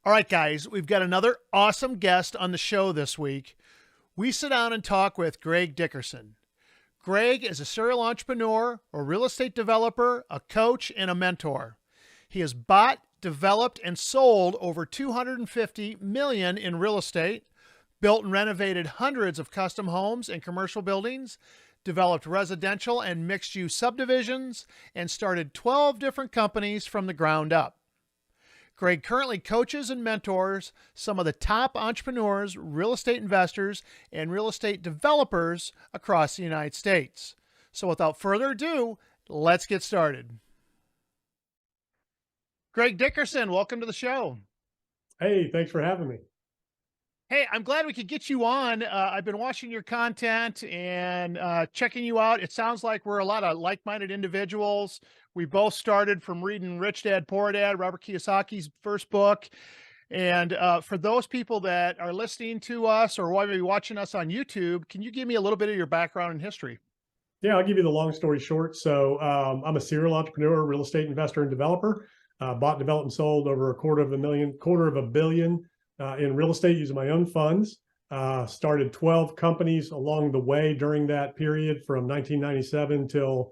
All right, guys, we've got another awesome guest on the show this week. We sit down and talk with Greg Dickerson. Greg is a serial entrepreneur, a real estate developer, a coach, and a mentor. He has bought, developed, and sold over $250 million in real estate, built and renovated hundreds of custom homes and commercial buildings, developed residential and mixed-use subdivisions, and started 12 different companies from the ground up. Greg currently coaches and mentors some of the top entrepreneurs, real estate investors, and real estate developers across the United States. So without further ado, let's get started. Greg Dickerson, welcome to the show. Hey, thanks for having me. Hey, I'm glad we could get you on. I've been watching your content and checking you out. It sounds like we're a lot of like-minded individuals. We both started from reading Rich Dad, Poor Dad, Robert Kiyosaki's first book. And for those people that are listening to us or maybe watching us on YouTube, can you give me a little bit of your background and history? Yeah, I'll give you the long story short. So I'm a serial entrepreneur, real estate investor, and developer. Bought, developed, and sold over quarter of a billion in real estate using my own funds. Started 12 companies along the way during that period from 1997 till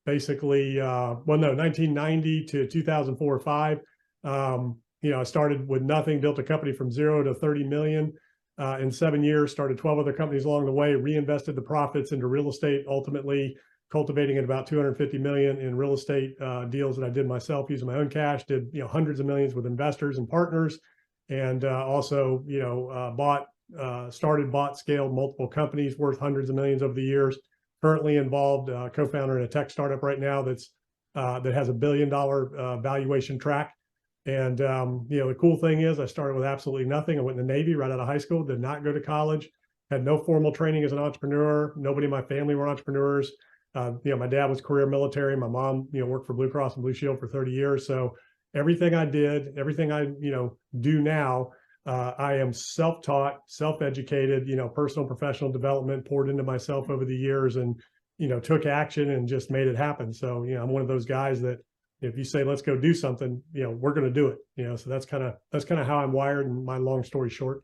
basically, 1990 to 2004 or 5. I started with nothing, built a company from 0 to 30 million in 7 years, started 12 other companies along the way, reinvested the profits into real estate, ultimately cultivating at about 250 million in real estate deals that I did myself using my own cash, did, hundreds of millions with investors and partners. And also, bought, scaled multiple companies worth hundreds of millions over the years. Currently involved, co-founder in a tech startup right now that has $1 billion valuation track. And the cool thing is, I started with absolutely nothing. I went in the Navy right out of high school, did not go to college, had no formal training as an entrepreneur. Nobody in my family were entrepreneurs. My dad was career military. My mom, worked for Blue Cross and Blue Shield for 30 years. So everything I did, everything I, do now, I am self-taught, self-educated, personal, professional development poured into myself over the years and, took action and just made it happen. So, I'm one of those guys that if you say, let's go do something, we're going to do it, so that's kind of how I'm wired and my long story short.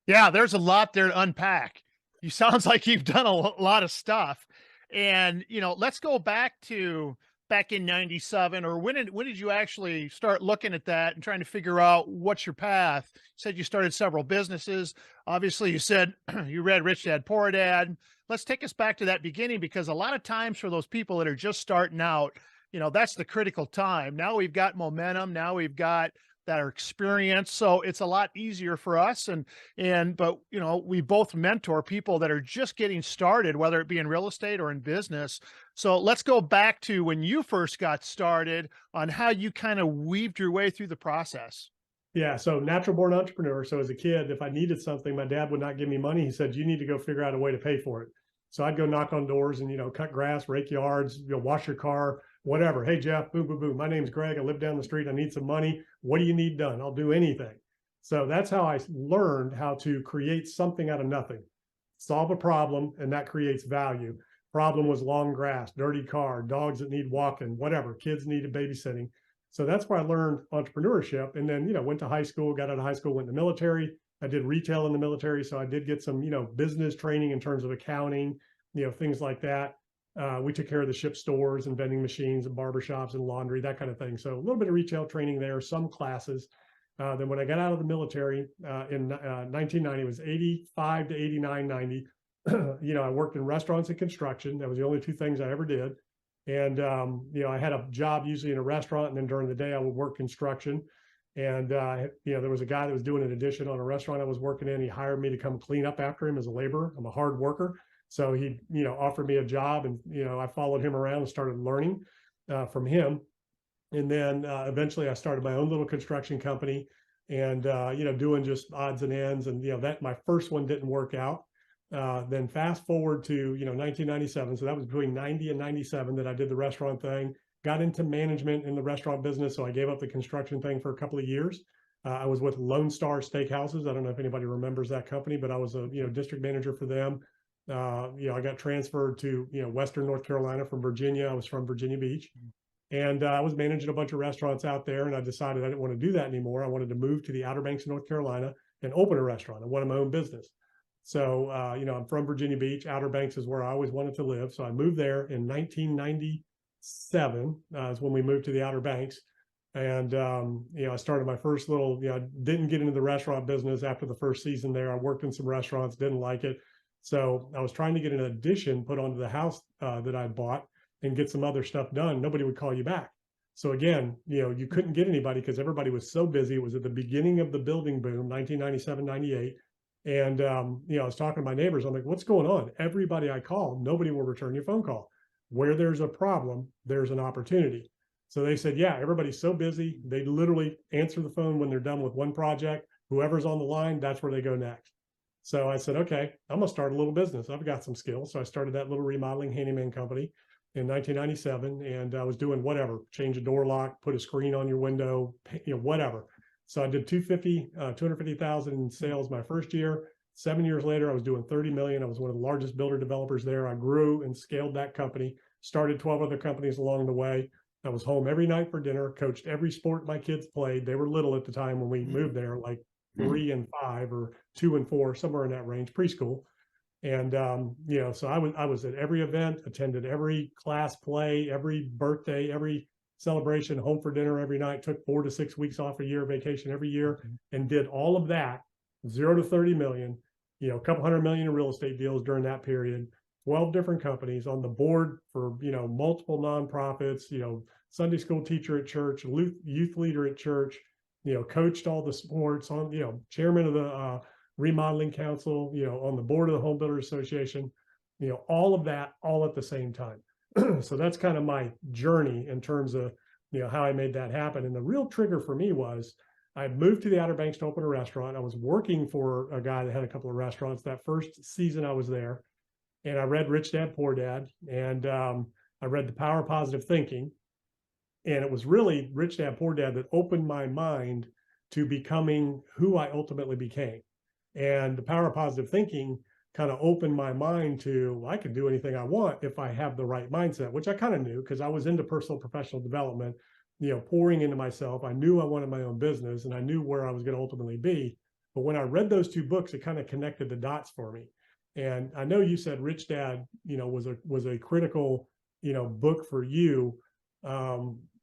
Yeah, there's a lot there to unpack. You sounds like you've done a lot of stuff. And, let's go back in 97, or when did you actually start looking at that and trying to figure out what's your path? You said you started several businesses. Obviously you said you read Rich Dad, Poor Dad. Let's take us back to that beginning, because a lot of times for those people that are just starting out, that's the critical time. Now we've got momentum. Now we've got that are experienced. So it's a lot easier for us. But we both mentor people that are just getting started, whether it be in real estate or in business. So let's go back to when you first got started on how you kind of weaved your way through the process. Yeah, so natural born entrepreneur. So as a kid, if I needed something, my dad would not give me money. He said, you need to go figure out a way to pay for it. So I'd go knock on doors and, cut grass, rake yards, wash your car, whatever. Hey, Jeff, boom, boom, boom. My name's Greg. I live down the street. I need some money. What do you need done? I'll do anything. So that's how I learned how to create something out of nothing, solve a problem, and that creates value. Problem was long grass, dirty car, dogs that need walking, whatever, kids needed babysitting. So that's where I learned entrepreneurship. And then, went to high school, got out of high school, went in the military. I did retail in the military. So I did get some, business training in terms of accounting, things like that. We took care of the ship stores and vending machines and barbershops and laundry, that kind of thing. So a little bit of retail training there, some classes. Then when I got out of the military in 1990, it was 85 to 89, 90. I worked in restaurants and construction. That was the only two things I ever did. And, I had a job usually in a restaurant, and then during the day I would work construction. And, there was a guy that was doing an addition on a restaurant I was working in. He hired me to come clean up after him as a laborer. I'm a hard worker. So he, offered me a job, and, I followed him around and started learning from him. And then eventually I started my own little construction company and, doing just odds and ends. And, that my first one didn't work out. Then fast forward to, 1997. So that was between 90 and 97 that I did the restaurant thing, got into management in the restaurant business. So I gave up the construction thing for a couple of years. I was with Lone Star Steakhouses. I don't know if anybody remembers that company, but I was a, district manager for them. I got transferred to, Western North Carolina from Virginia. I was from Virginia Beach. And I was managing a bunch of restaurants out there, and I decided I didn't want to do that anymore. I wanted to move to the Outer Banks of North Carolina and open a restaurant. I wanted my own business. So, I'm from Virginia Beach. Outer Banks is where I always wanted to live. So I moved there in 1997 is when we moved to the Outer Banks. And, I started my first little, I didn't get into the restaurant business after the first season there. I worked in some restaurants, didn't like it. So I was trying to get an addition put onto the house that I bought and get some other stuff done. Nobody would call you back. So again, you couldn't get anybody because everybody was so busy. It was at the beginning of the building boom, 1997, 98. And, I was talking to my neighbors. I'm like, what's going on? Everybody I call, nobody will return your phone call. Where there's a problem, there's an opportunity. So they said, yeah, everybody's so busy. They literally answer the phone when they're done with one project. Whoever's on the line, that's where they go next. So I said, okay, I'm going to start a little business. I've got some skills. So I started that little remodeling handyman company in 1997. And I was doing whatever, change a door lock, put a screen on your window, whatever. So I did 250,000 in sales my first year. 7 years later, I was doing 30 million. I was one of the largest builder developers there. I grew and scaled that company, started 12 other companies along the way. I was home every night for dinner, coached every sport my kids played. They were little at the time when we moved there, like 3 and 5 or 2 and 4, somewhere in that range, preschool. And, so I was at every event, attended every class play, every birthday, every celebration, home for dinner every night, took 4 to 6 weeks off a year, vacation every year, and did all of that, 0 to 30 million, a couple $100 million in real estate deals during that period, 12 different companies, on the board for, multiple nonprofits, Sunday school teacher at church, youth leader at church, coached all the sports, on, chairman of the remodeling council, on the board of the Home Builders Association, all of that all at the same time. So that's kind of my journey in terms of, how I made that happen. And the real trigger for me was I moved to the Outer Banks to open a restaurant. I was working for a guy that had a couple of restaurants that first season I was there. And I read Rich Dad, Poor Dad, and I read The Power of Positive Thinking. And it was really Rich Dad, Poor Dad that opened my mind to becoming who I ultimately became. And The Power of Positive Thinking kind of opened my mind to, I can do anything I want if I have the right mindset, which I kind of knew because I was into personal professional development, pouring into myself. I knew I wanted my own business and I knew where I was going to ultimately be. But when I read those two books, it kind of connected the dots for me. And I know you said Rich Dad, was a critical, book for you.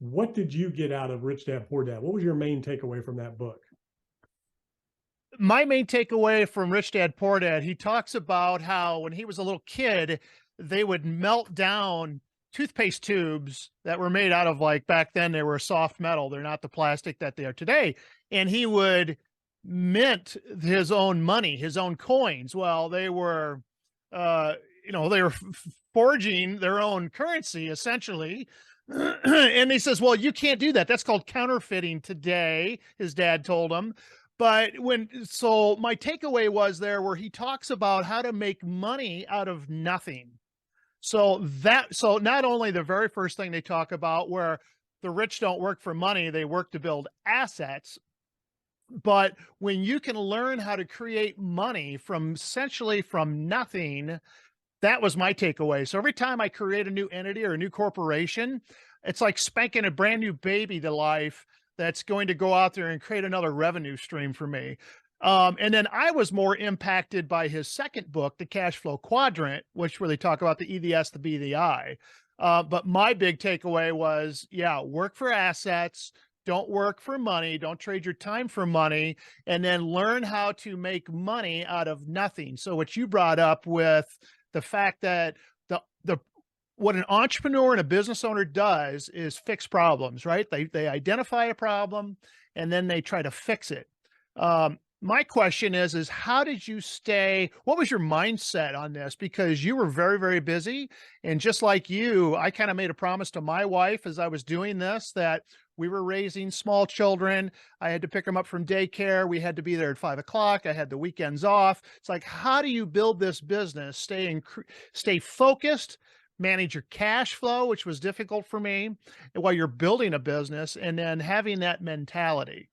What did you get out of Rich Dad, Poor Dad? What was your main takeaway from that book? My main takeaway from Rich Dad Poor Dad, he talks about how when he was a little kid, they would melt down toothpaste tubes that were made out of, like, back then they were soft metal. They're not the plastic that they are today. And he would mint his own money, his own coins. Well, they were, they were forging their own currency essentially. And he says, well, you can't do that. That's called counterfeiting today, his dad told him. But so my takeaway was there where he talks about how to make money out of nothing. So not only the very first thing they talk about where the rich don't work for money, they work to build assets. But when you can learn how to create money from essentially from nothing, that was my takeaway. So every time I create a new entity or a new corporation, it's like spanking a brand new baby to life that's going to go out there and create another revenue stream for me. And then I was more impacted by his second book, The Cash Flow Quadrant, which where they talk about the E, the S, the B, the I. But my big takeaway was, yeah, work for assets, don't work for money, don't trade your time for money, and then learn how to make money out of nothing. So what you brought up with the fact that what an entrepreneur and a business owner does is fix problems, right? They identify a problem and then they try to fix it. My question is how did you what was your mindset on this? Because you were very, very busy. And just like you, I kind of made a promise to my wife as I was doing this, that we were raising small children. I had to pick them up from daycare. We had to be there at 5 o'clock. I had the weekends off. It's like, how do you build this business, stay focused, manage your cash flow, which was difficult for me while you're building a business, and then having that mentality?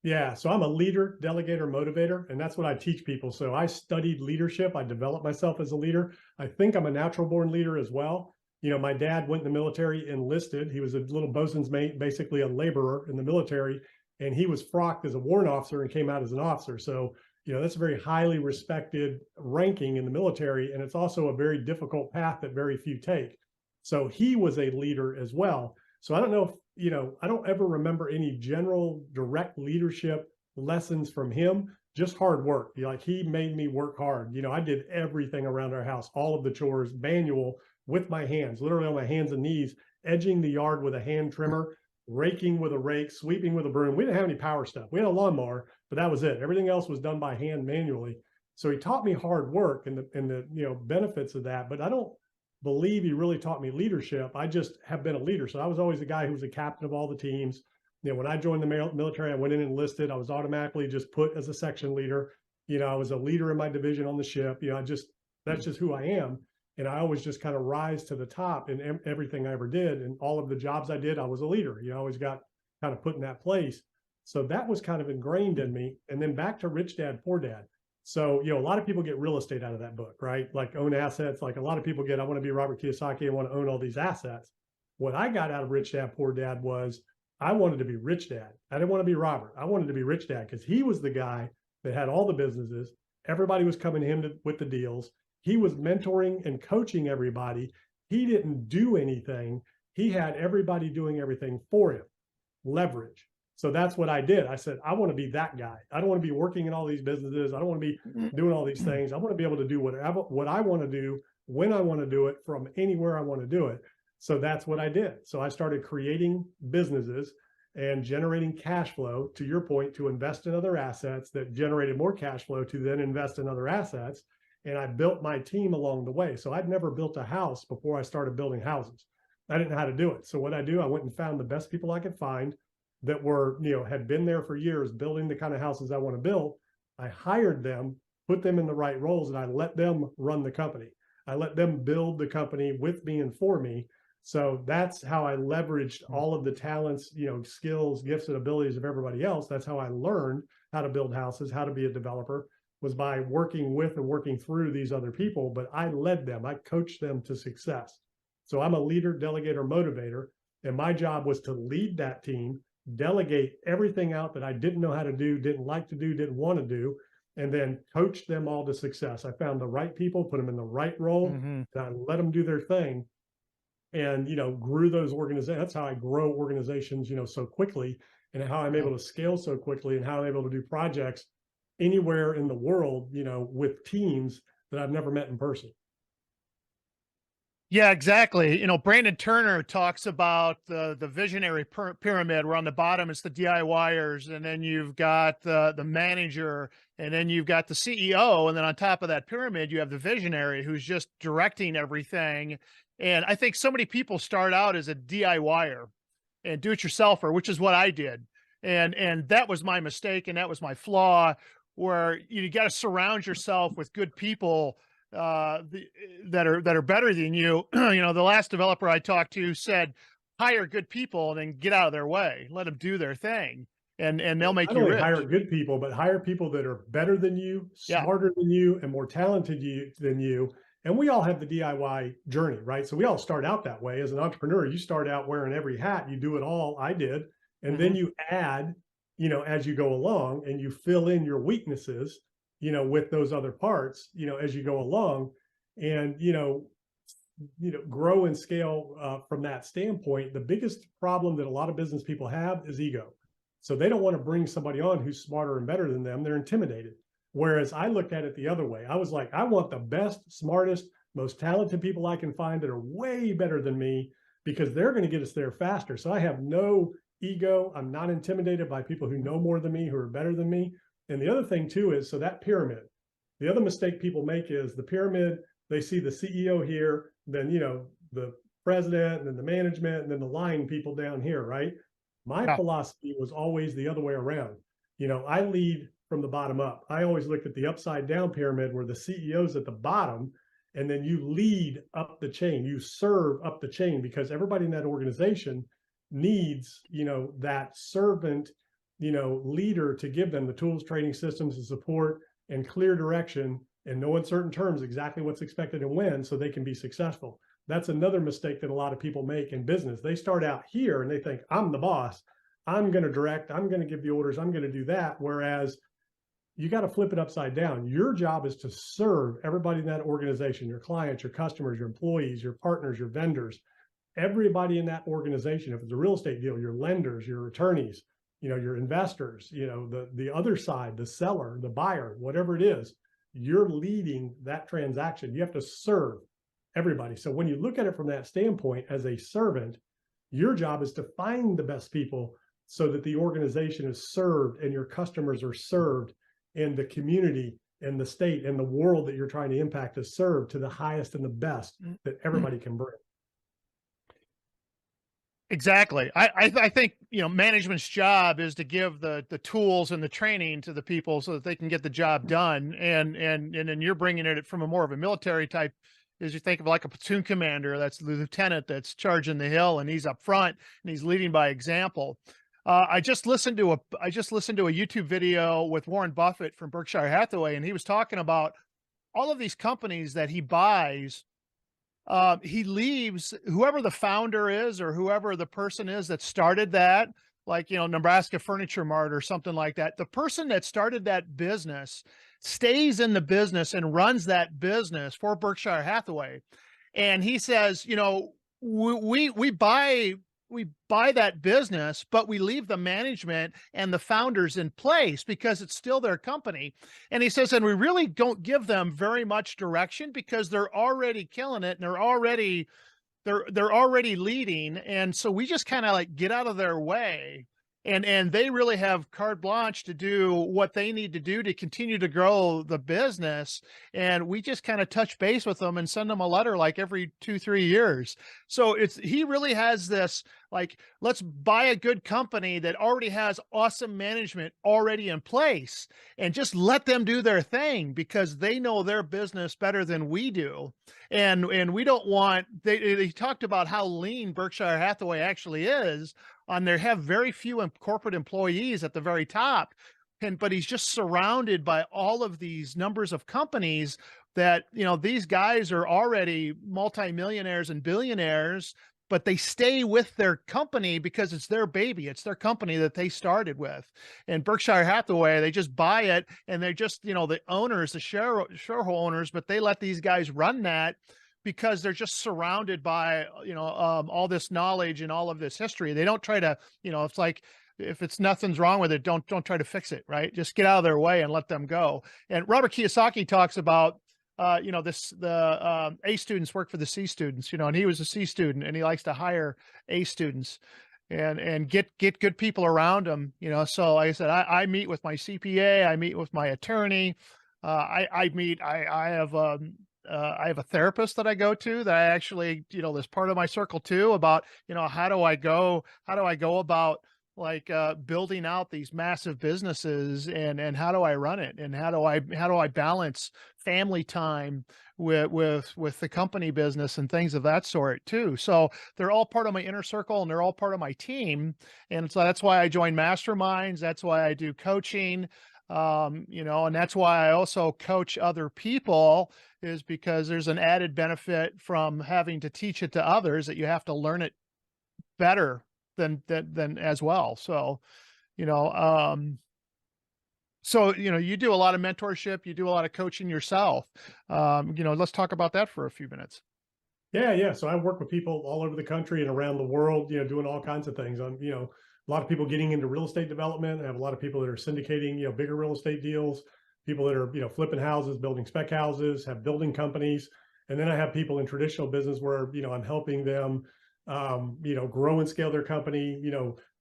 Yeah, so I'm a leader, delegator, motivator, and that's what I teach people. So I studied leadership. I developed myself as a leader. I think I'm a natural born leader as well. My dad went in the military, enlisted. He was a little bosun's mate, basically a laborer in the military, and he was frocked as a warrant officer and came out as an officer. So, that's a very highly respected ranking in the military, and it's also a very difficult path that very few take. So he was a leader as well. So I don't know if, I don't ever remember any general direct leadership lessons from him, just hard work. Like he made me work hard. I did everything around our house, all of the chores, manual, with my hands, literally on my hands and knees, edging the yard with a hand trimmer, raking with a rake, sweeping with a broom. We didn't have any power stuff. We had a lawnmower, but that was it. Everything else was done by hand manually. So he taught me hard work and the benefits of that. But I don't believe he really taught me leadership. I just have been a leader. So I was always the guy who was the captain of all the teams. When I joined the military, I went in and enlisted. I was automatically just put as a section leader. I was a leader in my division on the ship. That's just who I am. And I always just kind of rise to the top in everything I ever did. And all of the jobs I did, I was a leader. I always got kind of put in that place. So that was kind of ingrained in me. And then back to Rich Dad, Poor Dad. So, a lot of people get real estate out of that book, right? Like own assets. Like a lot of people get, I want to be Robert Kiyosaki. I want to own all these assets. What I got out of Rich Dad, Poor Dad was I wanted to be Rich Dad. I didn't want to be Robert. I wanted to be Rich Dad because he was the guy that had all the businesses. Everybody was coming to him with the deals. He was mentoring and coaching everybody. He didn't do anything. He had everybody doing everything for him. Leverage. So that's what I did. I said, I want to be that guy. I don't want to be working in all these businesses. I don't want to be doing all these things. I want to be able to do what I want to do, when I want to do it, from anywhere I want to do it. So that's what I did. So I started creating businesses and generating cash flow, to your point, to invest in other assets that generated more cash flow to then invest in other assets. And I built my team along the way. So I'd never built a house before I started building houses. I didn't know how to do it. So what I do, I went and found the best people I could find that were, had been there for years building the kind of houses I want to build. I hired them, put them in the right roles, and I let them run the company. I let them build the company with me and for me. So that's how I leveraged all of the talents, skills, gifts, and abilities of everybody else. That's how I learned how to build houses, how to be a developer, was by working with and working through these other people. But I led them, I coached them to success. So I'm a leader, delegator, motivator. And my job was to lead that team, delegate everything out that I didn't know how to do, didn't like to do, didn't want to do, and then coach them all to success. I found the right people, put them in the right role, and I let them do their thing. And, grew those organizations. That's how I grow organizations, so quickly, and how I'm able to scale so quickly, and how I'm able to do projects anywhere in the world, with teams that I've never met in person. Yeah, exactly. Brandon Turner talks about the visionary pyramid, where on the bottom it's the DIYers, and then you've got the manager, and then you've got the CEO, and then on top of that pyramid you have the visionary who's just directing everything. And I think so many people start out as a DIYer and do-it-yourselfer, which is what I did, and that was my mistake, and that was my flaw, where you got to surround yourself with good people that are better than you. The last developer I talked to said, hire good people and then get out of their way, let them do their thing, and they'll make Not you only rich. hire good people, but hire people that are better than you, smarter than you, and more talented than you. And we all have the DIY journey, right? So we all start out that way. As an entrepreneur, you start out wearing every hat, you do it all. I did. And then you add, as you go along, and you fill in your weaknesses, with those other parts, as you go along, and, grow and scale from that standpoint. The biggest problem that a lot of business people have is ego. So they don't want to bring somebody on who's smarter and better than them. They're intimidated. Whereas I looked at it the other way. I was like, I want the best, smartest, most talented people I can find that are way better than me, because they're going to get us there faster. So I have no ego. I'm not intimidated by people who know more than me, who are better than me. And the other thing too is, so that pyramid, the other mistake people make is the pyramid, they see the CEO here, then, the president, and then the management, and then the line people down here, right? My philosophy was always the other way around. I lead from the bottom up. I always looked at the upside down pyramid, where the CEO's at the bottom, and then you lead up the chain, you serve up the chain, because everybody in that organization needs, that servant, leader to give them the tools, training, systems, and support, and clear direction, and no uncertain terms exactly what's expected and when, so they can be successful. That's another mistake that a lot of people make in business. They start out here and they think, I'm the boss. I'm going to direct, I'm going to give the orders, I'm going to do that. Whereas you got to flip it upside down. Your job is to serve everybody in that organization, your clients, your customers, your employees, your partners, your vendors, everybody in that organization. If it's a real estate deal, your lenders, your attorneys, your investors, the other side, the seller, the buyer, whatever it is, you're leading that transaction. You have to serve everybody. So when you look at it from that standpoint as a servant, your job is to find the best people so that the organization is served and your customers are served, and the community and the state and the world that you're trying to impact is served to the highest and the best that everybody can bring. Exactly. I think, management's job is to give the tools and the training to the people so that they can get the job done. And then you're bringing it from a more of a military type, as you think of like a platoon commander, that's the lieutenant that's charging the hill and he's up front and he's leading by example. I just listened to a YouTube video with Warren Buffett from Berkshire Hathaway, and he was talking about all of these companies that he buys. He leaves whoever the founder is or whoever the person is that started that, like, Nebraska Furniture Mart or something like that. The person that started that business stays in the business and runs that business for Berkshire Hathaway. And he says, we buy that business, but we leave the management and the founders in place because it's still their company. And he says, and we really don't give them very much direction because they're already killing it and they're already leading. And so we just kind of like get out of their way. And they really have carte blanche to do what they need to do to continue to grow the business. And we just kind of touch base with them and send them a letter like every 2-3 years. So he really has this, like, let's buy a good company that already has awesome management already in place and just let them do their thing because they know their business better than we do. And we don't want, they talked about how lean Berkshire Hathaway actually is. They have very few corporate employees at the very top. But he's just surrounded by all of these numbers of companies that, these guys are already multimillionaires and billionaires, but they stay with their company because it's their baby. It's their company that they started with. And Berkshire Hathaway, they just buy it and they're just, the owners, the shareholders, but they let these guys run that because they're just surrounded by, all this knowledge and all of this history. They don't try to, it's like, if it's nothing's wrong with it, don't try to fix it, right? Just get out of their way and let them go. And Robert Kiyosaki talks about, the A students work for the C students, and he was a C student and he likes to hire A students and get good people around him, So like I said, I meet with my CPA, I meet with my attorney. I have a therapist that I go to that I actually, that's part of my circle too, about, how do I go about like building out these massive businesses and how do I run it and how do I balance family time with the company business and things of that sort too. So they're all part of my inner circle and they're all part of my team. And so that's why I join masterminds. That's why I do coaching. And that's why I also coach other people, is because there's an added benefit from having to teach it to others that you have to learn it better than as well. So, you do a lot of mentorship, you do a lot of coaching yourself. Let's talk about that for a few minutes. Yeah. So I work with people all over the country and around the world, doing all kinds of things. I'm, a lot of people getting into real estate development. I have a lot of people that are syndicating, bigger real estate deals, people that are, flipping houses, building spec houses, have building companies. And then I have people in traditional business where, I'm helping them, grow and scale their company,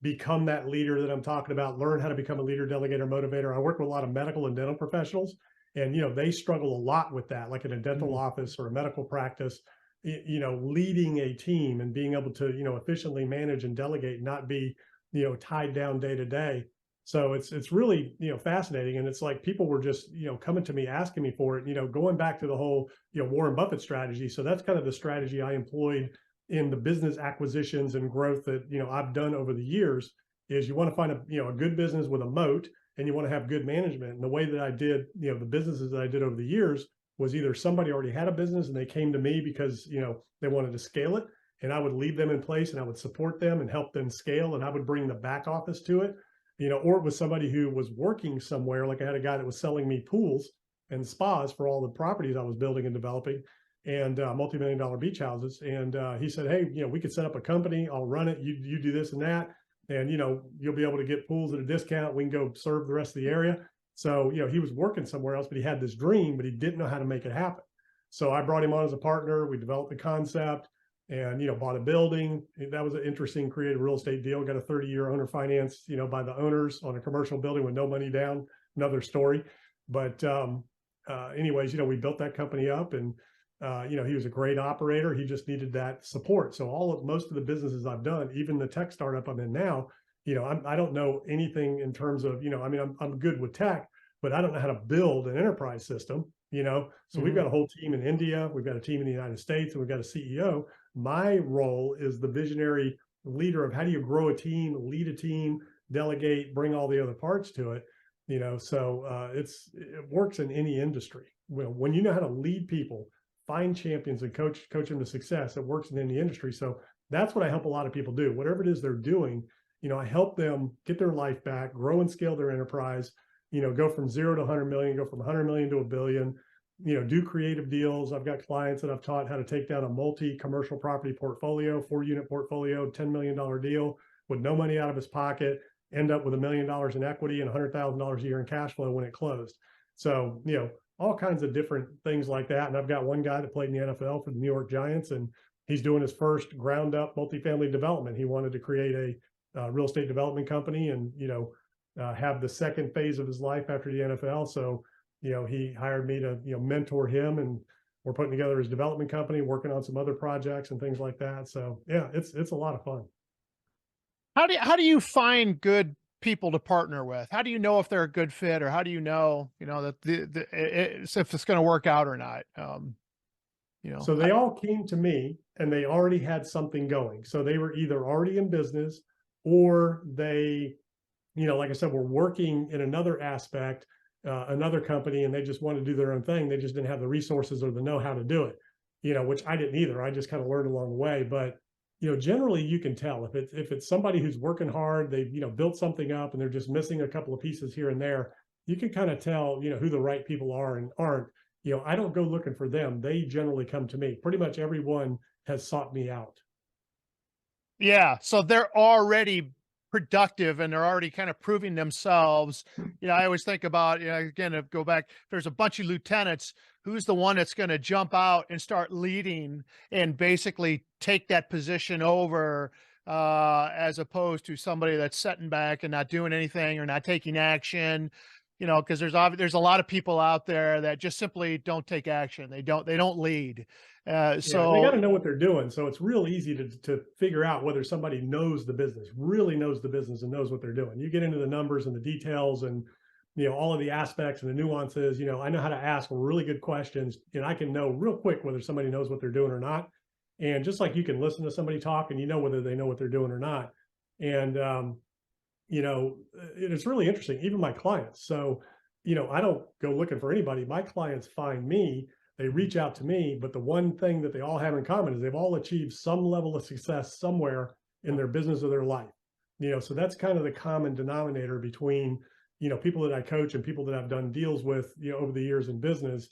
become that leader that I'm talking about, learn how to become a leader, delegator, motivator. I work with a lot of medical and dental professionals, and, they struggle a lot with that, like in a dental office or a medical practice, leading a team and being able to, efficiently manage and delegate, not be, tied down day to day. So it's really, fascinating. And it's like people were just, coming to me, asking me for it, going back to the whole, Warren Buffett strategy. So that's kind of the strategy I employed in the business acquisitions and growth that, I've done over the years. Is you want to find a good business with a moat, and you want to have good management. And the way that I did, the businesses that I did over the years was either somebody already had a business and they came to me because, they wanted to scale it, and I would leave them in place and I would support them and help them scale, and I would bring the back office to it, or it was somebody who was working somewhere. Like I had a guy that was selling me pools and spas for all the properties I was building and developing, and multi-million dollar beach houses. And he said, hey, we could set up a company. I'll run it. You do this and that. And, you'll be able to get pools at a discount. We can go serve the rest of the area. So, he was working somewhere else, but he had this dream, but he didn't know how to make it happen. So I brought him on as a partner. We developed the concept and, bought a building. That was an interesting creative real estate deal. Got a 30-year owner finance, by the owners on a commercial building with no money down. Another story. But anyways, we built that company up, and he was a great operator. He just needed that support. So most of the businesses I've done, even the tech startup I'm in now, I don't know anything in terms of, I'm good with tech, but I don't know how to build an enterprise system, So we've got a whole team in India, we've got a team in the United States, and we've got a CEO. My role is the visionary leader of how do you grow a team, lead a team, delegate, bring all the other parts to it, So it works in any industry. When you know how to lead people, find champions, and coach them to success, it works in any industry. So that's what I help a lot of people do. Whatever it is they're doing, I help them get their life back, grow and scale their enterprise, go from 0 to 100 million, go from 100 million to $1 billion, do creative deals. I've got clients that I've taught how to take down a multi-commercial property portfolio, 4-unit portfolio, $10 million deal with no money out of his pocket, end up with $1 million in equity and $100,000 a year in cash flow when it closed. So, all kinds of different things like that. And I've got one guy that played in the NFL for the New York Giants, and he's doing his first ground up multifamily development. He wanted to create a real estate development company and, have the second phase of his life after the NFL. So, he hired me to, mentor him, and we're putting together his development company, working on some other projects and things like that. So yeah, it's a lot of fun. How do you find good people to partner with? How do you know if they're a good fit, or how do you know, that if it's going to work out or not? So they all came to me and they already had something going. So they were either already in business, or they, like I said, were working in another aspect, another company, and they just wanted to do their own thing. They just didn't have the resources or the know-how to do it, which I didn't either. I just kind of learned along the way. But, generally you can tell if it's somebody who's working hard, they've, built something up and they're just missing a couple of pieces here and there. You can kind of tell, who the right people are and aren't. I don't go looking for them. They generally come to me. Pretty much everyone has sought me out. Yeah, so they're already productive and they're already kind of proving themselves. I always think about, again, to go back, there's a bunch of lieutenants. Who's the one that's going to jump out and start leading and basically take that position over, as opposed to somebody that's sitting back and not doing anything or not taking action? Because there's a lot of people out there that just simply don't take action. They don't lead. Yeah, So they got to know what they're doing. So it's real easy to figure out whether somebody knows the business, really knows the business and knows what they're doing. You get into the numbers and the details and, all of the aspects and the nuances. I know how to ask really good questions, and I can know real quick whether somebody knows what they're doing or not. And just like you can listen to somebody talk and whether they know what they're doing or not. And, it's really interesting, even my clients. So, I don't go looking for anybody. My clients find me, they reach out to me, but the one thing that they all have in common is they've all achieved some level of success somewhere in their business or their life. So that's kind of the common denominator between, people that I coach and people that I've done deals with, over the years in business,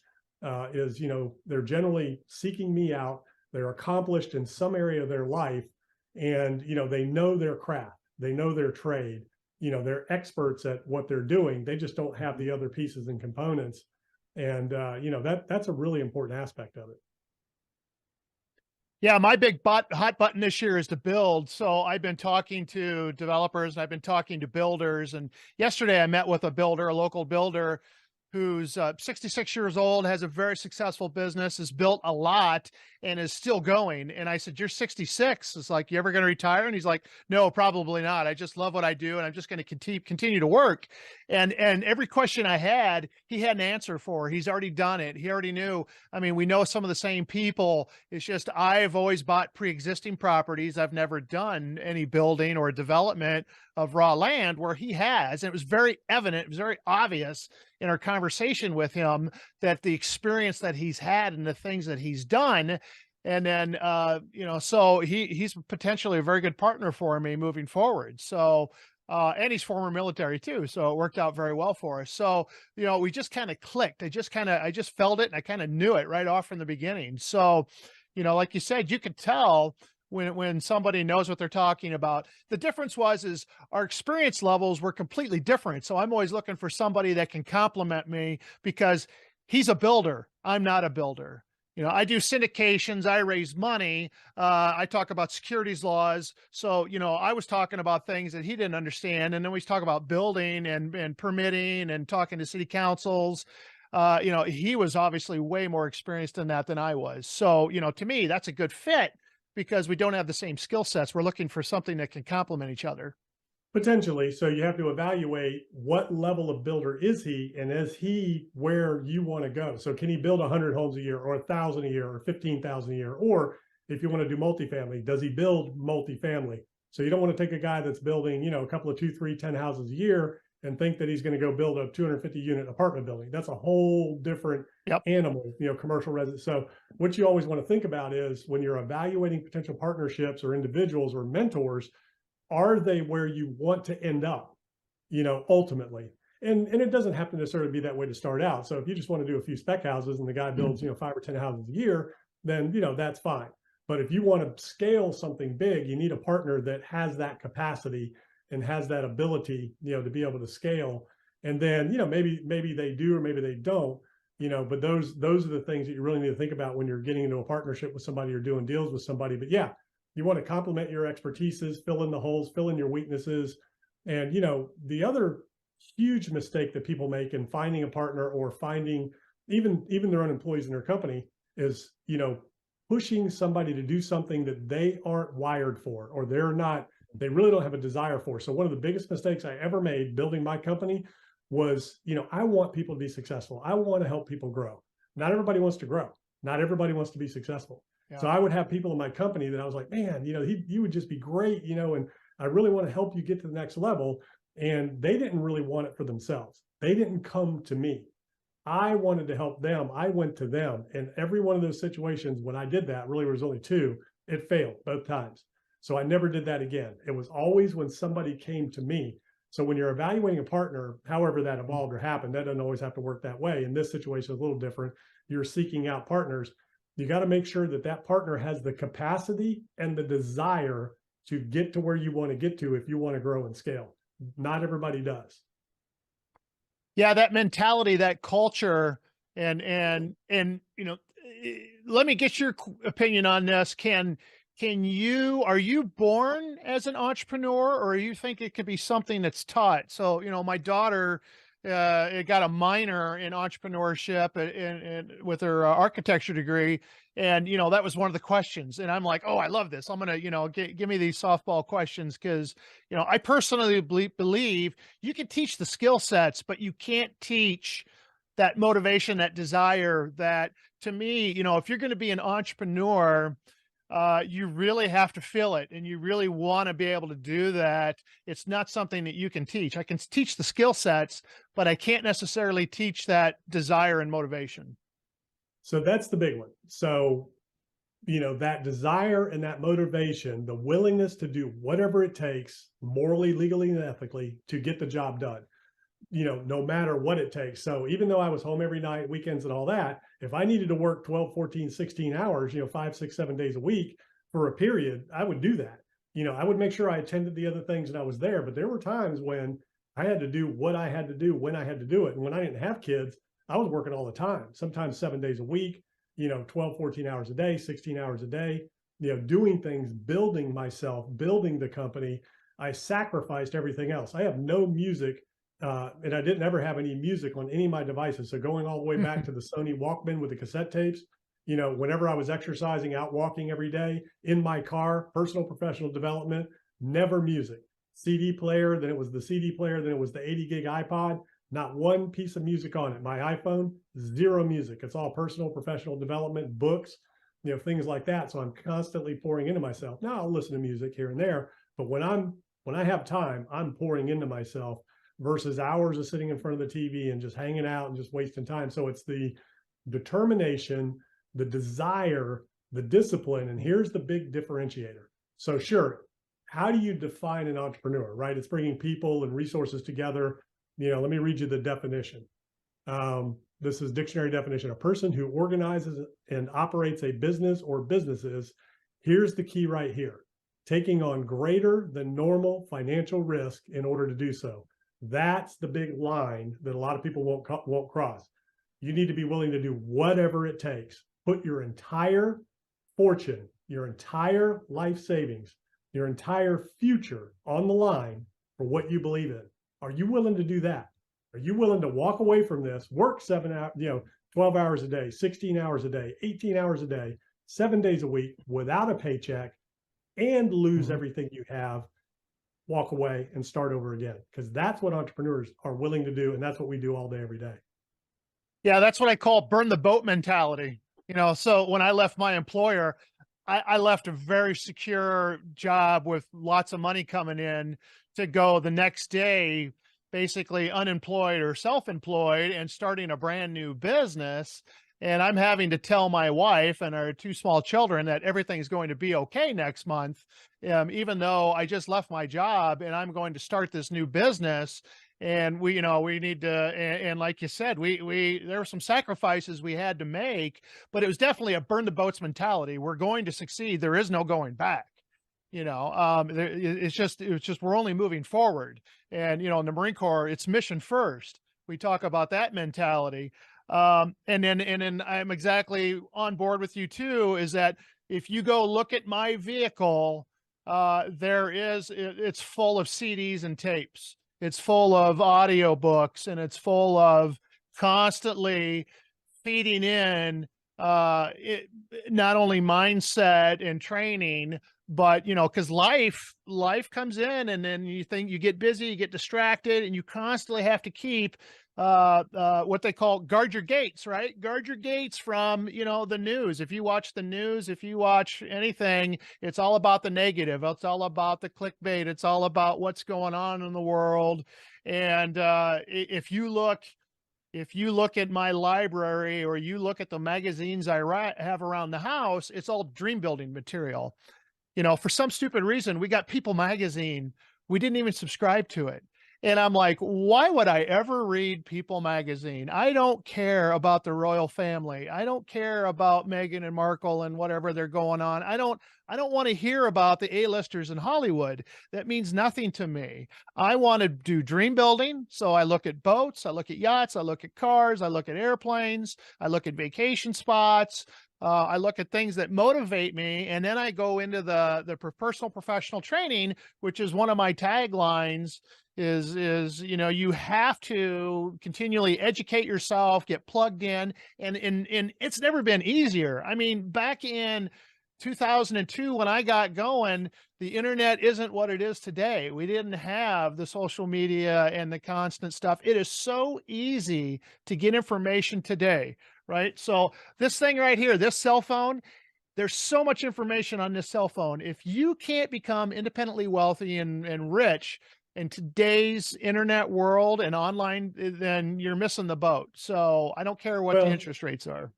is, they're generally seeking me out. They're accomplished in some area of their life, and, they know their craft, they know their trade, they're experts at what they're doing. They just don't have the other pieces and components. And, that's a really important aspect of it. yeah, my big hot button this year is to build. So I've been talking to developers, and I've been talking to builders. And yesterday I met with a builder, a local builder, who's 66 years old, has a very successful business, has built a lot, and is still going. And I said, "You're 66." It's like, "You ever going to retire?" And he's like, "No, probably not. I just love what I do, and I'm just going to continue to work." And every question I had, he had an answer for. He's already done it. He already knew. I mean, we know some of the same people. It's just I've always bought pre-existing properties. I've never done any building or development of raw land where he has. And it was very evident, it was very obvious in our conversation with him that the experience that he's had and the things that he's done. And then so he's potentially a very good partner for me moving forward. So and he's former military too. So it worked out very well for us. So, we just kind of clicked. I just felt it and I kind of knew it right off from the beginning. So, like you said, you could tell when somebody knows what they're talking about. The difference is our experience levels were completely different. So I'm always looking for somebody that can complement me because he's a builder. I'm not a builder. I do syndications, I raise money, I talk about securities laws. So, I was talking about things that he didn't understand. And then we talk about building and permitting and talking to city councils. He was obviously way more experienced in that than I was. So, to me, that's a good fit because we don't have the same skill sets. We're looking for something that can complement each other. Potentially. So you have to evaluate what level of builder is he, and is he where you want to go? So can he build 100 homes a year, or 1,000 a year, or 15,000 a year? Or if you want to do multifamily, does he build multifamily? So you don't want to take a guy that's building, a couple of 2, 3, 10 houses a year and think that he's going to go build a 250 unit apartment building. That's a whole different Yep. animal, commercial residence. So what you always want to think about is when you're evaluating potential partnerships or individuals or mentors, are they where you want to end up, ultimately? And it doesn't have to necessarily be that way to start out. So if you just want to do a few spec houses and the guy builds, 5 or 10 houses a year, then, that's fine. But if you want to scale something big, you need a partner that has that capacity and has that ability, to be able to scale. And then, maybe they do, or maybe they don't, but those are the things that you really need to think about when you're getting into a partnership with somebody or doing deals with somebody. But yeah, you want to complement your expertises, fill in the holes, fill in your weaknesses. And, the other huge mistake that people make in finding a partner or finding even their own employees in their company is, pushing somebody to do something that they aren't wired for, or they really don't have a desire for. So one of the biggest mistakes I ever made building my company was, I want people to be successful. I want to help people grow. Not everybody wants to grow. Not everybody wants to be successful. So I would have people in my company that I was like, man, you would just be great, and I really want to help you get to the next level. And they didn't really want it for themselves. They didn't come to me. I wanted to help them. I went to them. And every one of those situations, when I did that, really was only 2, it failed both times. So I never did that again. It was always when somebody came to me. So when you're evaluating a partner, however that evolved or happened, that doesn't always have to work that way. In this situation, it's a little different. You're seeking out partners. You got to make sure that that partner has the capacity and the desire to get to where you want to get to if you want to grow and scale. Not everybody does. Yeah, that mentality, that culture, and let me get your opinion on this. Are you born as an entrepreneur, or you think it could be something that's taught? So, my daughter got a minor in entrepreneurship and with her architecture degree. And, that was one of the questions. And I'm like, oh, I love this. I'm going to, give me these softball questions. Cause, I personally believe you can teach the skill sets, but you can't teach that motivation, that desire. That, to me, if you're going to be an entrepreneur, you really have to feel it, and you really want to be able to do that. It's not something that you can teach. I can teach the skill sets, but I can't necessarily teach that desire and motivation. So that's the big one. So, that desire and that motivation, the willingness to do whatever it takes, morally, legally, and ethically, to get the job done, no matter what it takes. So even though I was home every night, weekends and all that, if I needed to work 12, 14, 16 hours, 5, 6, 7 days a week for a period, I would do that. I would make sure I attended the other things and I was there. But there were times when I had to do what I had to do when I had to do it. And when I didn't have kids, I was working all the time, sometimes 7 days a week, 12, 14 hours a day, 16 hours a day, doing things, building myself, building the company. I sacrificed everything else. I have no music. And I didn't ever have any music on any of my devices. So going all the way back to the Sony Walkman with the cassette tapes, whenever I was exercising, out walking every day, in my car, personal professional development, never music. CD player, then it was the CD player, then it was the 80 gig iPod, not one piece of music on it. My iPhone, zero music. It's all personal professional development, books, things like that. So I'm constantly pouring into myself. Now I'll listen to music here and there, but when I have time, I'm pouring into myself versus hours of sitting in front of the TV and just hanging out and just wasting time. So it's the determination, the desire, the discipline. And here's the big differentiator. So sure, how do you define an entrepreneur, right? It's bringing people and resources together. Let me read you the definition. This is dictionary definition: a person who organizes and operates a business or businesses. Here's the key right here: taking on greater than normal financial risk in order to do so. That's the big line that a lot of people won't cross. You need to be willing to do whatever it takes. Put your entire fortune, your entire life savings, your entire future on the line for what you believe in. Are you willing to do that? Are you willing to walk away from this, work 7 hours, 12 hours a day, 16 hours a day, 18 hours a day, 7 days a week without a paycheck, and lose everything you have, walk away and start over again? Because that's what entrepreneurs are willing to do. And that's what we do all day, every day. Yeah, that's what I call burn the boat mentality. So when I left my employer, I left a very secure job with lots of money coming in to go the next day, basically unemployed or self-employed, and starting a brand new business. And I'm having to tell my wife and our two small children that everything's going to be okay next month, even though I just left my job and I'm going to start this new business. And we need to, and like you said, there were some sacrifices we had to make, but it was definitely a burn the boats mentality. We're going to succeed. There is no going back. It's just we're only moving forward. And in the Marine Corps, it's mission first. We talk about that mentality. And then I'm exactly on board with you too, is that if you go look at my vehicle, it's full of CDs and tapes. It's full of audiobooks, and it's full of constantly feeding in not only mindset and training, but because life comes in, and then you get busy, you get distracted, and you constantly have to keep what they call guard your gates, right? Guard your gates from the news. If you watch the news, if you watch anything, it's all about the negative. It's all about the clickbait. It's all about what's going on in the world. And if you look at my library, or you look at the magazines I have around the house, it's all dream building material. For some stupid reason, we got People magazine. We didn't even subscribe to it. And I'm like, why would I ever read People magazine? I don't care about the royal family. I don't care about Meghan and Markle and whatever they're going on. I don't want to hear about the A-listers in Hollywood. That means nothing to me. I want to do dream building. So I look at boats, I look at yachts, I look at cars, I look at airplanes, I look at vacation spots. I look at things that motivate me, and then I go into the personal professional training, which is one of my taglines. Is you have to continually educate yourself, get plugged in, and it's never been easier. I mean, back in 2002, when I got going, the internet isn't what it is today. We didn't have the social media and the constant stuff. It is so easy to get information today, right? So this thing right here, this cell phone, there's so much information on this cell phone. If you can't become independently wealthy and rich in today's internet world and online, then you're missing the boat. So I don't care what the interest rates are.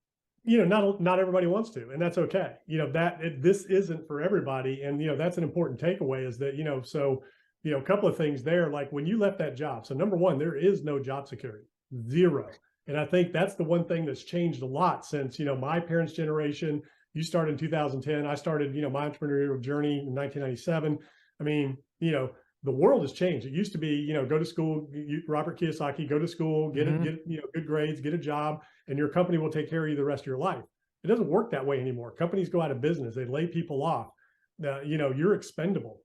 Not everybody wants to, and that's okay. This isn't for everybody. And, that's an important takeaway, is that, a couple of things there, like when you left that job. So number one, there is no job security, zero. And I think that's the one thing that's changed a lot since, my parents' generation. You started in 2010. I started, my entrepreneurial journey in 1997. I mean, the world has changed. It used to be, go to school, Robert Kiyosaki, go to school, get good grades, get a job, and your company will take care of you the rest of your life. It doesn't work that way anymore. Companies go out of business. They lay people off. You're expendable,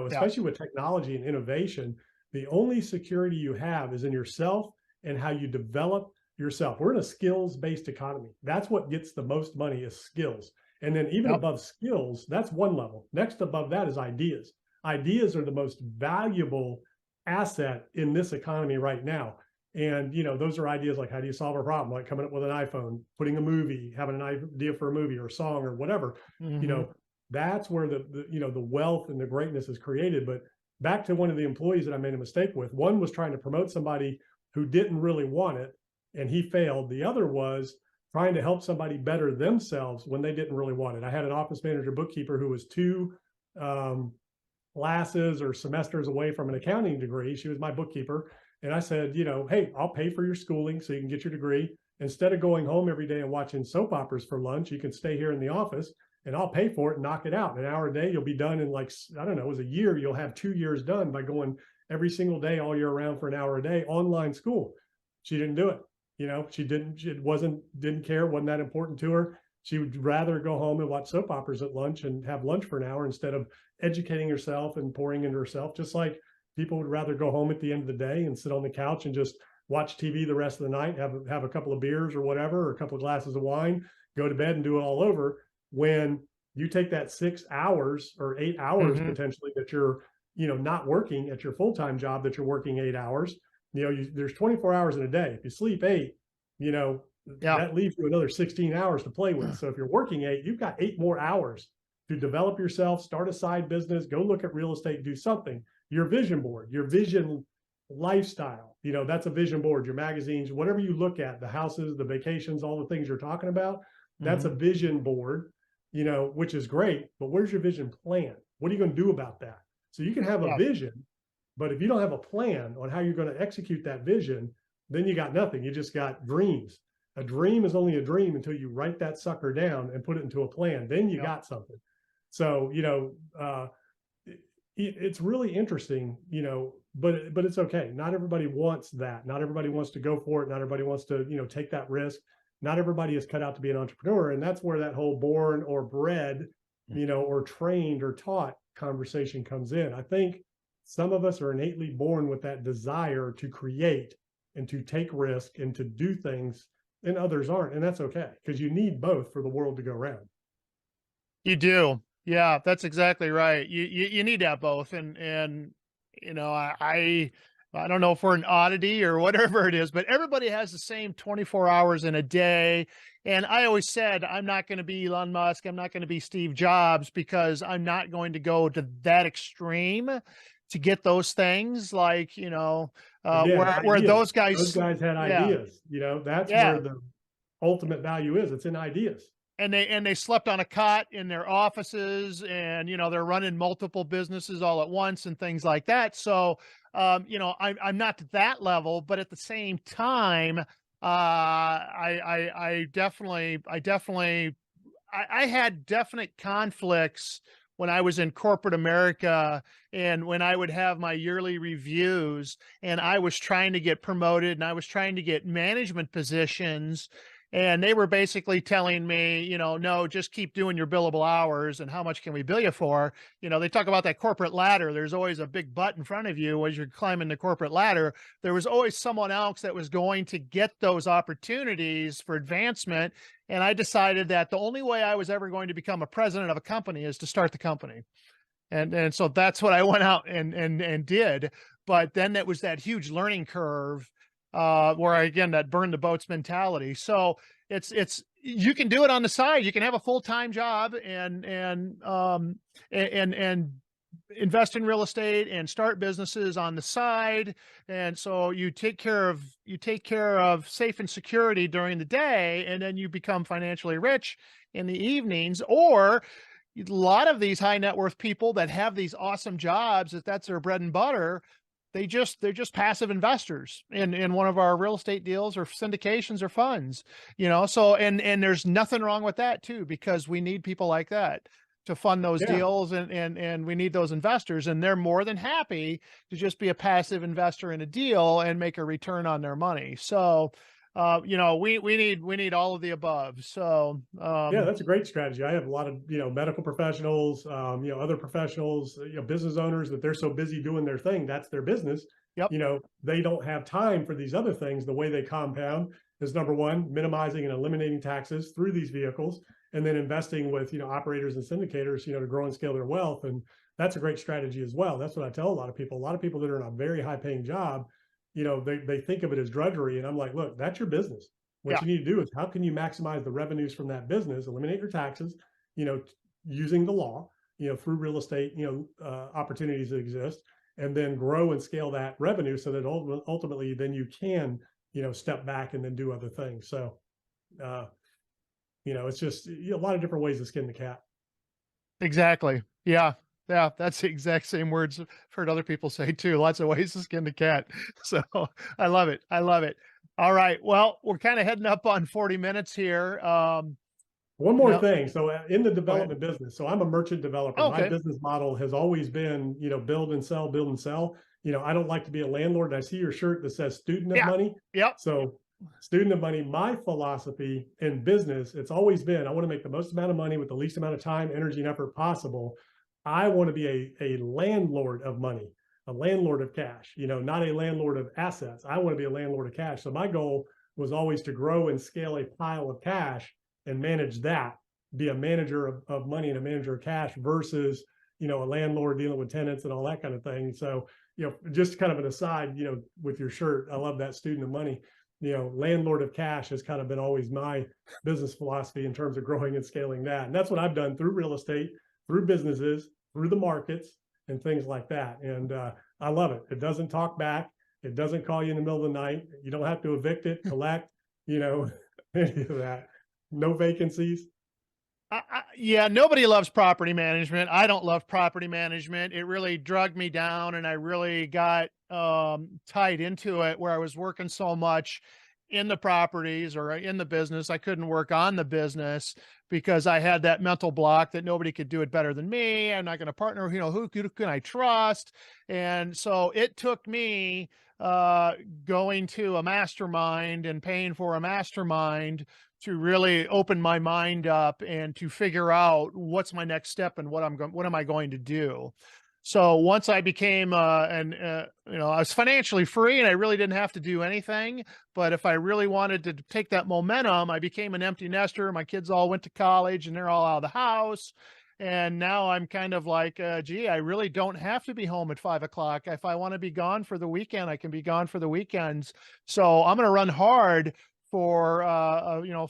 especially with technology and innovation. The only security you have is in yourself and how you develop yourself. We're in a skills-based economy. That's what gets the most money is skills. And then even Yep. above skills, that's one level. Next above that is ideas. Ideas are the most valuable asset in this economy right now. And, those are ideas like, how do you solve a problem? Like coming up with an iPhone, putting a movie, having an idea for a movie or a song or whatever, Hmm. that's where the wealth and the greatness is created. But back to one of the employees that I made a mistake with, one was trying to promote somebody who didn't really want it and he failed. The other was trying to help somebody better themselves when they didn't really want it. I had an office manager bookkeeper who was two classes or semesters away from an accounting degree. She was my bookkeeper. And I said, hey, I'll pay for your schooling so you can get your degree. Instead of going home every day and watching soap operas for lunch, you can stay here in the office and I'll pay for it and knock it out. In an hour a day, you'll be done in like, I don't know, it was a year. You'll have 2 years done by going every single day, all year round for an hour a day, online school. She didn't do it. She didn't care, wasn't that important to her. She would rather go home and watch soap operas at lunch and have lunch for an hour instead of educating herself and pouring into herself, just like people would rather go home at the end of the day and sit on the couch and just watch TV the rest of the night, have a couple of beers or whatever, or a couple of glasses of wine, go to bed and do it all over. When you take that 6 hours or 8 hours Hmm. potentially that you're, not working at your full-time job, that you're working 8 hours, there's 24 hours in a day. If you sleep 8, you know, Yeah. that leaves you another 16 hours to play with. So if you're working 8, you've got 8 more hours to develop yourself, start a side business, go look at real estate, do something. Your vision board, your vision lifestyle, that's a vision board. Your magazines, whatever you look at, the houses, the vacations, all the things you're talking about, that's Hmm. a vision board, which is great. But where's your vision plan? What are you going to do about that? So you can have a Yeah. vision, but if you don't have a plan on how you're going to execute that vision, then you got nothing. You just got dreams. A dream is only a dream until you write that sucker down and put it into a plan. Then you Yep. got something. So, it's really interesting, but it's okay. Not everybody wants that. Not everybody wants to go for it. Not everybody wants to, take that risk. Not everybody is cut out to be an entrepreneur. And that's where that whole born or bred, or trained or taught conversation comes in. I think some of us are innately born with that desire to create and to take risk and to do things, and others aren't. And that's okay, because you need both for the world to go around. You do. Yeah, that's exactly right. You need to have both. And I don't know if we're an oddity or whatever it is, but everybody has the same 24 hours in a day. And I always said, I'm not going to be Elon Musk. I'm not going to be Steve Jobs because I'm not going to go to that extreme to get those things like, Again, where ideas. those Those guys, guys had yeah, ideas. That's yeah. where the ultimate value is. It's in ideas. And they slept on a cot in their offices, and they're running multiple businesses all at once and things like that. So I'm not to that level, but at the same time, I had definite conflicts when I was in corporate America, and when I would have my yearly reviews and I was trying to get promoted and I was trying to get management positions, and they were basically telling me, no, just keep doing your billable hours. And how much can we bill you for? They talk about that corporate ladder. There's always a big butt in front of you as you're climbing the corporate ladder. There was always someone else that was going to get those opportunities for advancement. And I decided that the only way I was ever going to become a president of a company is to start the company. And so that's what I went out and did. But then that was that huge learning curve, where again, that burn the boats mentality. So it's you can do it on the side. You can have a full-time job and invest in real estate and start businesses on the side. And so you take care of safe and security during the day, and then you become financially rich in the evenings. Or a lot of these high net worth people that have these awesome jobs, that's their bread and butter, they're just passive investors in one of our real estate deals or syndications or funds. So and there's nothing wrong with that too, because we need people like that to fund those Yeah. deals, and we need those investors, and they're more than happy to just be a passive investor in a deal and make a return on their money. So we need all of the above. So Yeah, that's a great strategy. I have a lot of, medical professionals, other professionals, business owners that they're so busy doing their thing. That's their business. yep. They don't have time for these other things, the way they compound. is number one, minimizing and eliminating taxes through these vehicles, and then investing with, operators and syndicators, to grow and scale their wealth. And that's a great strategy as well. That's what I tell a lot of people. A lot of people that are in a very high paying job, they think of it as drudgery. And I'm like, look, that's your business. What Yeah. you need to do is how can you maximize the revenues from that business, eliminate your taxes, you know, using the law, through real estate, opportunities that exist, and then grow and scale that revenue so that ultimately then you can, step back and then do other things. So, uh, it's just a lot of different ways to skin the cat. Exactly. Yeah. Yeah. That's the exact same words I've heard other people say too. Lots of ways to skin the cat. So I love it. I love it. All right. Well, we're kind of heading up on 40 minutes here. One You more know, thing. So in the go ahead. development business, so I'm a merchant developer. My Okay. business model has always been, build and sell, build and sell. I don't like to be a landlord. I see your shirt that says student of Yeah. money. Yep. So student of money, my philosophy in business, it's always been, I want to make the most amount of money with the least amount of time, energy, and effort possible. I want to be a landlord of money, a landlord of cash, not a landlord of assets. I want to be a landlord of cash. So my goal was always to grow and scale a pile of cash and manage that, be a manager of money and a manager of cash versus, a landlord dealing with tenants and all that kind of thing. So, just kind of an aside, with your shirt, I love that student of money. Landlord of cash has kind of been always my business philosophy in terms of growing and scaling that. And that's what I've done through real estate, through businesses, through the markets, and things like that. And I love it. It doesn't talk back. It doesn't call you in the middle of the night. You don't have to evict it, collect, any of that. No vacancies. Yeah, nobody loves property management. I don't love property management. It really drugged me down and I really got tied into it where I was working so much in the properties or in the business. I couldn't work on the business because I had that mental block that nobody could do it better than me. I'm not going to partner, who can I trust? And so it took me uh going to a mastermind and paying for a mastermind to really open my mind up and to figure out what's my next step and what am I going to do. So once I became I was financially free and I really didn't have to do anything. But if I really wanted to take that momentum, I became an empty nester. My kids all went to college and they're all out of the house. And now I'm kind of like, gee, I really don't have to be home at 5 o'clock. If I want to be gone for the weekend, I can be gone for the weekends. So I'm going to run hard for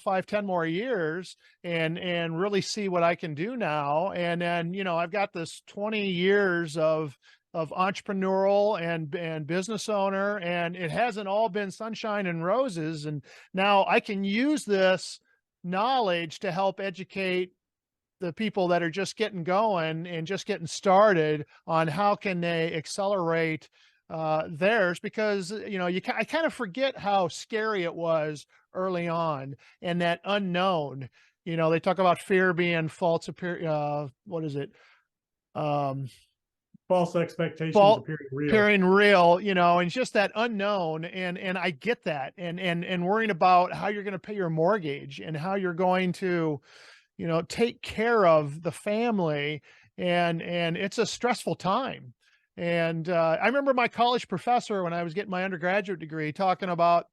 5, 10 more years and really see what I can do now. And then, I've got this 20 years of entrepreneurial and business owner, and it hasn't all been sunshine and roses. And now I can use this knowledge to help educate the people that are just getting going and just getting started on how can they accelerate theirs, because I kind of forget how scary it was early on and that unknown. They talk about fear being false what is it, um False expectations fault appearing real. appearing real, and just that unknown. And I get that, and worrying about how you're going to pay your mortgage and how you're going to take care of the family. And it's a stressful time. And I remember my college professor when I was getting my undergraduate degree talking about,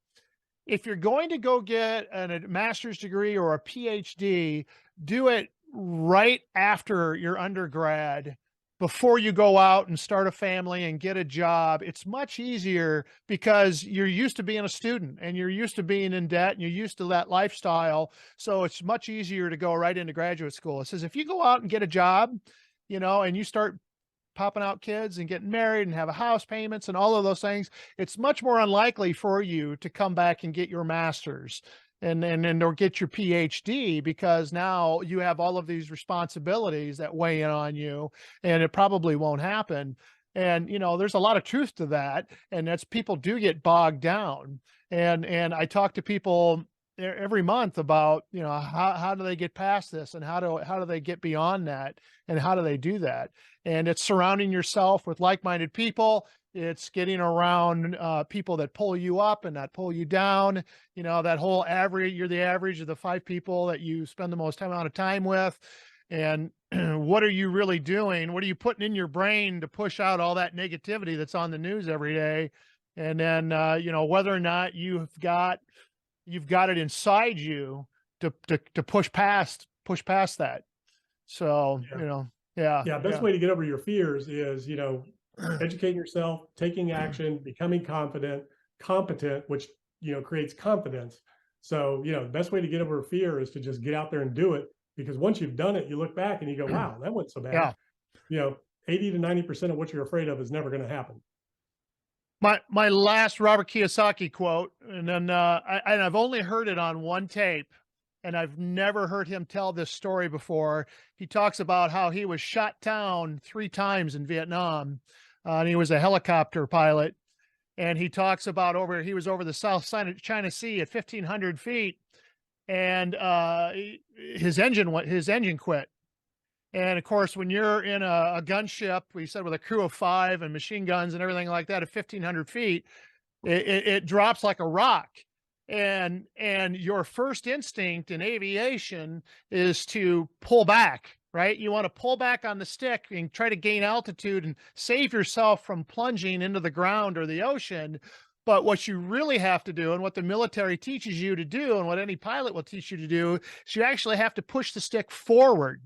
if you're going to go get a master's degree or a PhD, do it right after your undergrad, before you go out and start a family and get a job. It's much easier because you're used to being a student and you're used to being in debt and you're used to that lifestyle. So it's much easier to go right into graduate school. It says, if you go out and get a job, and you start popping out kids and getting married and have a house payments and all of those things, it's much more unlikely for you to come back and get your master's and or get your PhD, because now you have all of these responsibilities that weigh in on you, and it probably won't happen. And there's a lot of truth to that, and that's, people do get bogged down. And I talk to people every month about how do they get past this, and how do they get beyond that, and how do they do that. And it's surrounding yourself with like-minded people. It's getting around people that pull you up and not pull you down. That whole average, you're the average of the 5 people that you spend the most amount of time with. And what are you really doing? What are you putting in your brain to push out all that negativity that's on the news every day? And then, whether or not you've got you've got it inside you to push past that. So, Yeah. yeah, Yeah. Best yeah. way to get over your fears is, educating yourself, taking action, becoming confident, competent, which, creates confidence. So, the best way to get over fear is to just get out there and do it. Because once you've done it, you look back and you go, wow, that wasn't so bad. Yeah. You know, 80 to 90% of what you're afraid of is never going to happen. My last Robert Kiyosaki quote, and then I've only heard it on one tape, and I've never heard him tell this story before. He talks about how he was shot down 3 times in Vietnam, and he was a helicopter pilot. And he talks about he was over the South China Sea at 1,500 feet, and his engine quit. And of course, when you're in a gunship, we said with a crew of 5 and machine guns and everything like that at 1,500 feet, it drops like a rock. And your first instinct in aviation is to pull back, right? You want to pull back on the stick and try to gain altitude and save yourself from plunging into the ground or the ocean. But what you really have to do, and what the military teaches you to do, and what any pilot will teach you to do, is you actually have to push the stick forward.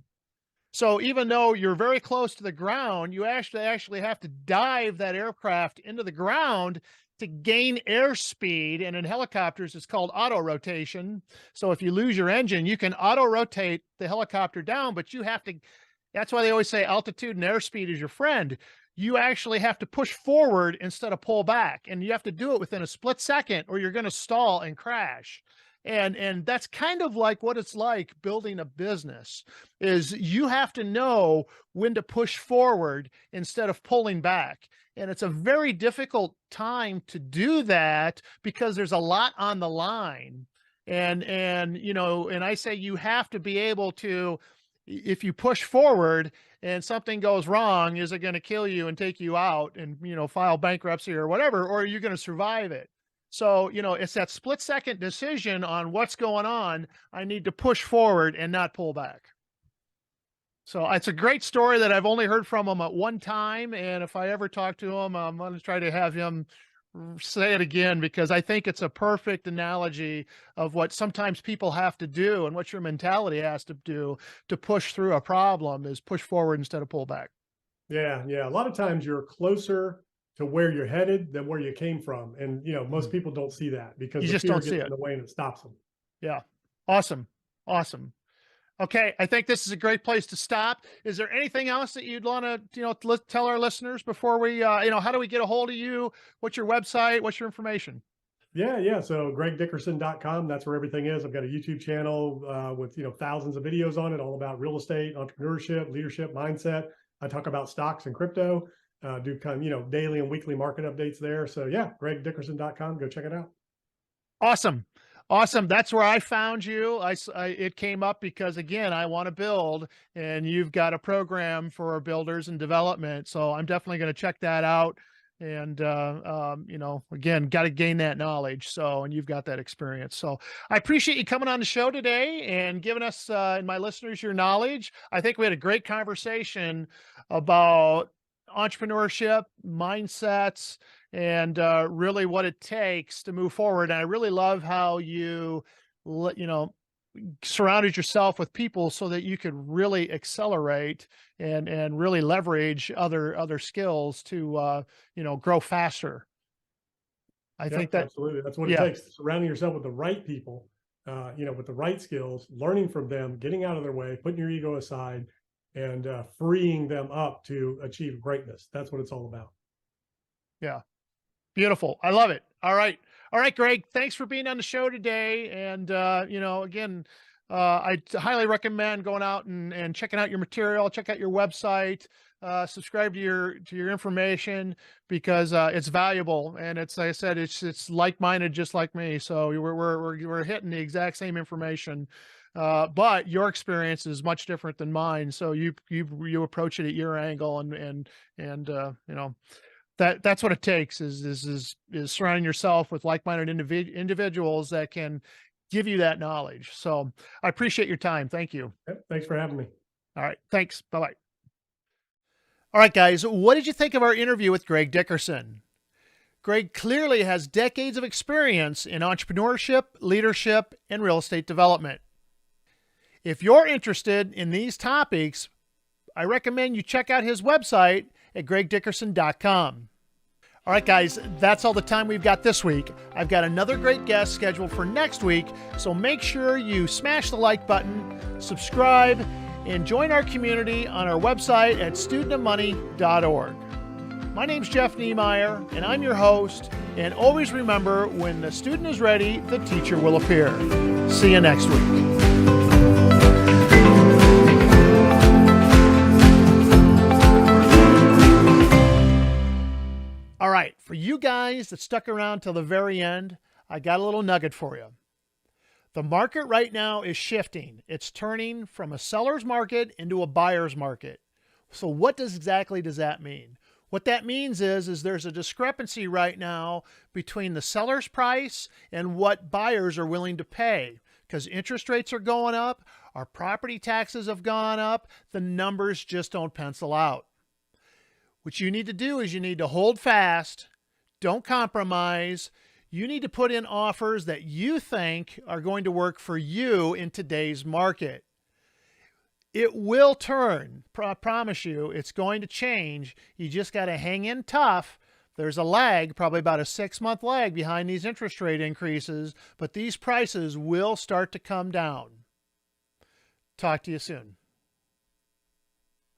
So even though you're very close to the ground, you actually have to dive that aircraft into the ground to gain airspeed. And in helicopters, it's called auto rotation. So if you lose your engine, you can auto rotate the helicopter down, but you have to. That's why they always say altitude and airspeed is your friend. You actually have to push forward instead of pull back, and you have to do it within a split second, or you're going to stall and crash. And that's kind of like what it's like building a business. Is you have to know when to push forward instead of pulling back. And it's a very difficult time to do that because there's a lot on the line. And I say you have to be able to, if you push forward and something goes wrong, is it going to kill you and take you out and, file bankruptcy or whatever, or are you going to survive it? So, it's that split second decision on what's going on. I need to push forward and not pull back. So it's a great story that I've only heard from him at one time. And if I ever talk to him, I'm going to try to have him say it again, because I think it's a perfect analogy of what sometimes people have to do and what your mentality has to do to push through a problem is push forward instead of pull back. Yeah. Yeah. A lot of times you're closer to where you're headed than where you came from. And, most Mm. people don't see that because You the just fear don't see gets in it. the way and it stops them. Yeah. Awesome. Awesome. Okay, I think this is a great place to stop. Is there anything else that you'd want to, tell our listeners before we, how do we get a hold of you? What's your website? What's your information? Yeah, yeah. So gregdickerson.com, that's where everything is. I've got a YouTube channel with thousands of videos on it, all about real estate, entrepreneurship, leadership, mindset. I talk about stocks and crypto, do kind of daily and weekly market updates there. So yeah, gregdickerson.com, go check it out. Awesome. Awesome. That's where I found you. It came up because, again, I want to build, and you've got a program for builders and development. So I'm definitely going to check that out. And, again, got to gain that knowledge. So, and you've got that experience. So I appreciate you coming on the show today and giving us and my listeners your knowledge. I think we had a great conversation about entrepreneurship, mindsets, and really what it takes to move forward. And I really love how you, you know, surrounded yourself with people so that you could really accelerate and really leverage other skills to grow faster. I think Yep, that, absolutely. That's what it yeah, takes. Surrounding yourself with the right people, with the right skills, learning from them, getting out of their way, putting your ego aside, and freeing them up to achieve greatness. That's what it's all about. yeah, beautiful. I love it. All right. All right, Greg, thanks for being on the show today. And, again, I highly recommend going out and checking out your material, check out your website, subscribe to your information, because it's valuable. And it's, like I said, it's like-minded, just like me. So we're hitting the exact same information. But your experience is much different than mine. So you approach it at your angle, and that's what it takes is surrounding yourself with like-minded individuals that can give you that knowledge. So I appreciate your time. Thank you. Yep, thanks for having me. All right. Thanks. Bye-bye. All right, guys. What did you think of our interview with Greg Dickerson? Greg clearly has decades of experience in entrepreneurship, leadership, and real estate development. If you're interested in these topics, I recommend you check out his website at gregdickerson.com. All right, guys, that's all the time we've got this week. I've got another great guest scheduled for next week, so make sure you smash the like button, subscribe, and join our community on our website at studentofmoney.org. My name's Jeff Niemeyer, and I'm your host. And always remember, when the student is ready, the teacher will appear. See you next week. All right, for you guys that stuck around till the very end, I got a little nugget for you. The market right now is shifting. It's turning from a seller's market into a buyer's market. So what exactly does that mean? What that means is there's a discrepancy right now between the seller's price and what buyers are willing to pay, because interest rates are going up, our property taxes have gone up, the numbers just don't pencil out. What you need to do is you need to hold fast, don't compromise. You need to put in offers that you think are going to work for you in today's market. It will turn. I promise you, it's going to change. You just got to hang in tough. There's a lag, probably about a 6-month lag behind these interest rate increases, but these prices will start to come down. Talk to you soon.